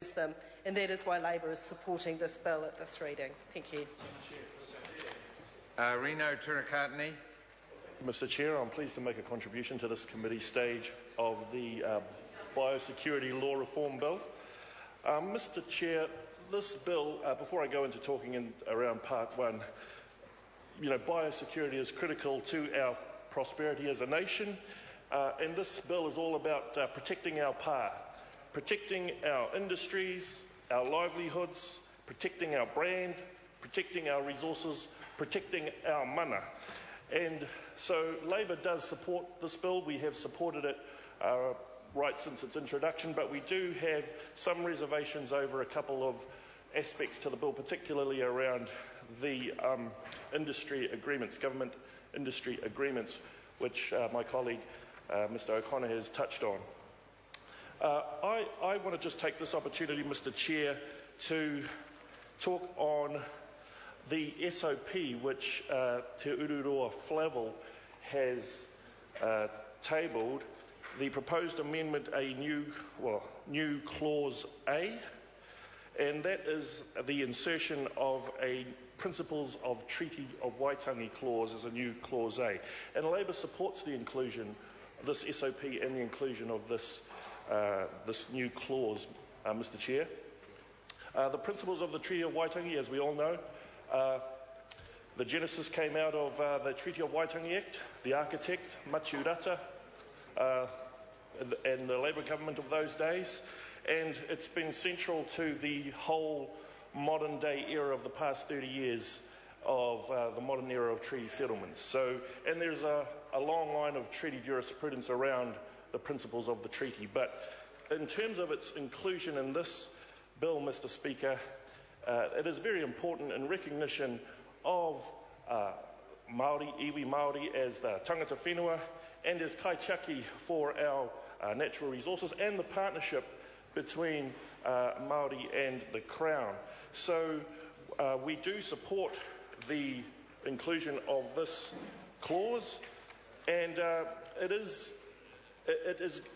them, and that is why Labour is supporting this bill at this reading. Thank you. Reno Turakatini. Mr Chair, I'm pleased to make a contribution to this committee stage of the Biosecurity Law Reform Bill. Mr Chair, this bill, before I go into talking around Part 1, biosecurity is critical to our prosperity as a nation, and this bill is all about protecting our pa, protecting our industries, our livelihoods, protecting our brand, protecting our resources, protecting our mana. And so Labour does support this bill. We have supported it right since its introduction, but we do have some reservations over a couple of aspects to the bill, particularly around the industry agreements, government industry agreements, which my colleague Mr O'Connor has touched on. I want to just take this opportunity, Mr Chair, to talk on the SOP which Te Ururoa Flavel has tabled, the proposed amendment, a new clause A, and that is the insertion of a Principles of Treaty of Waitangi clause as a new clause A. And Labour supports the inclusion of this SOP and the inclusion of this new clause, Mr Chair. The principles of the Treaty of Waitangi, as we all know, the genesis came out of the Treaty of Waitangi Act, the architect, Maturata, and the Labour government of those days, and it's been central to the whole modern day era of the past 30 years of the modern era of treaty settlements. So, and there's a long line of treaty jurisprudence around the principles of the treaty, but in terms of its inclusion in this bill, Mr Speaker, it is very important in recognition of Māori, iwi Māori as the tangata whenua and as kaitiaki for our natural resources and the partnership between Māori and the Crown. So we do support the inclusion of this clause, and it is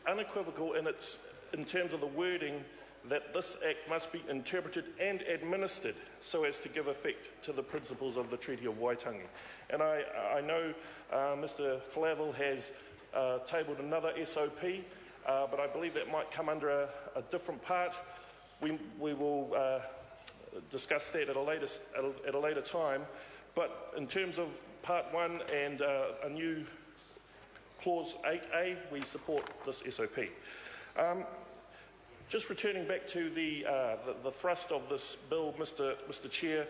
unequivocal in terms of the wording that this Act must be interpreted and administered so as to give effect to the principles of the Treaty of Waitangi. And I know Mr Flavel has tabled another SOP, but I believe that might come under a different part. We will discuss that at a later time. But in terms of Part 1 and a new Clause 8A, we support this SOP. Just returning back to the thrust of this bill, Mr Chair,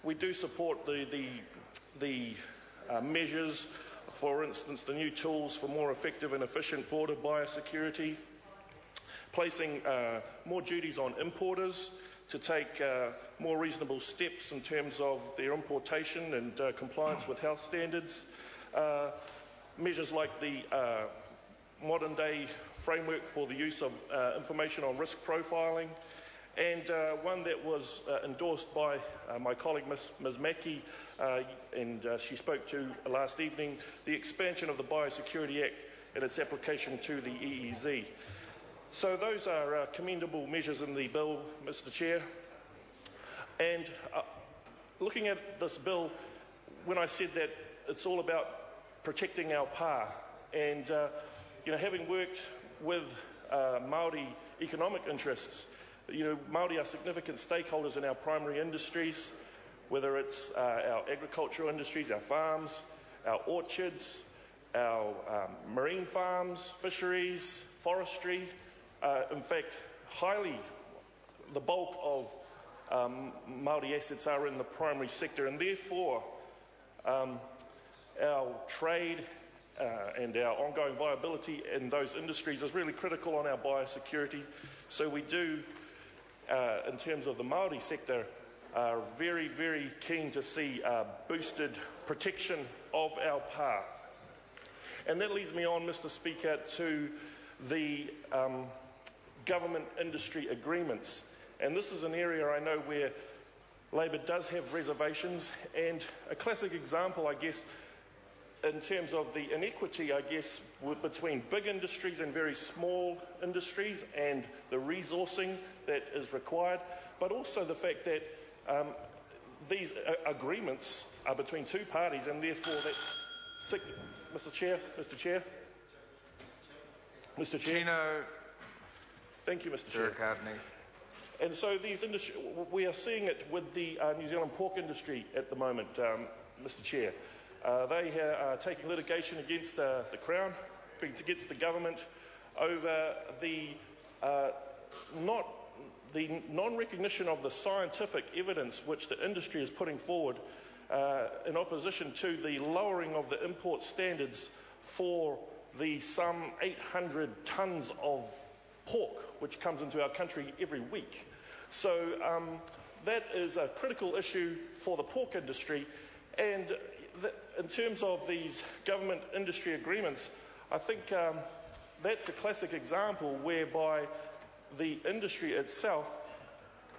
we do support the measures, for instance, the new tools for more effective and efficient border biosecurity, placing more duties on importers to take more reasonable steps in terms of their importation and compliance with health standards, measures like the modern day framework for the use of information on risk profiling, and one that was endorsed by my colleague Ms Mackey, and she spoke to last evening, the expansion of the Biosecurity Act and its application to the EEZ. So those are commendable measures in the bill, Mr Chair. And looking at this bill, when I said that it's all about protecting our pa, and having worked with Māori economic interests, Māori are significant stakeholders in our primary industries, whether it's our agricultural industries, our farms, our orchards, our marine farms, fisheries, forestry. In fact, the bulk of Māori assets are in the primary sector, and therefore our trade and our ongoing viability in those industries is really critical on our biosecurity. So we do, in terms of the Māori sector, are very, very keen to see boosted protection of our pa. And that leads me on, Mr Speaker, to the government industry agreements. And this is an area I know where Labour does have reservations, and a classic example, I guess, in terms of the inequity, I guess, between big industries and very small industries and the resourcing that is required, but also the fact that these agreements are between two parties, and therefore that... Mr. Chair. Tino. Thank you, Mr. Chair. And so we are seeing it with the New Zealand pork industry at the moment, Mr. Chair. They are taking litigation against the Crown, against the government, over the non-recognition of the scientific evidence which the industry is putting forward in opposition to the lowering of the import standards for the some 800 tonnes of pork which comes into our country every week. So that is a critical issue for the pork industry, and in terms of these government industry agreements, I think that's a classic example whereby the industry itself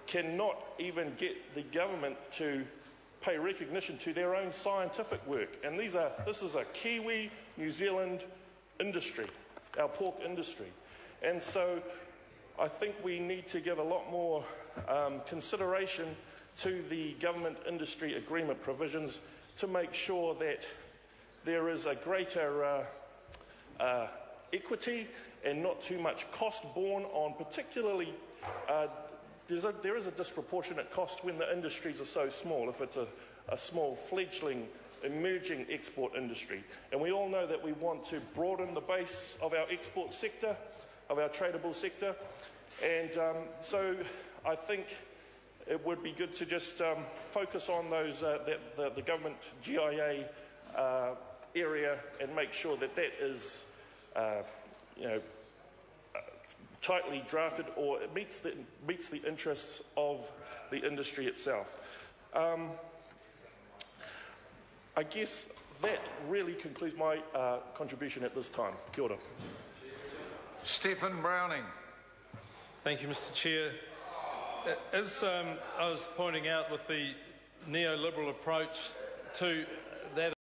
cannot even get the government to pay recognition to their own scientific work. And this is a Kiwi, New Zealand industry, our pork industry. And so I think we need to give a lot more consideration to the government industry agreement provisions to make sure that there is a greater equity and not too much cost borne on particularly there is a disproportionate cost when the industries are so small, if it's a small fledgling emerging export industry. And we all know that we want to broaden the base of our export sector, of our tradable sector, and so I think it would be good to just focus on those the government GIA area and make sure that that is tightly drafted, or it meets the interests of the industry itself. I guess that really concludes my contribution at this time. Kia ora. Stephen Browning. Thank you, Mr. Chair. As I was pointing out with the neoliberal approach to that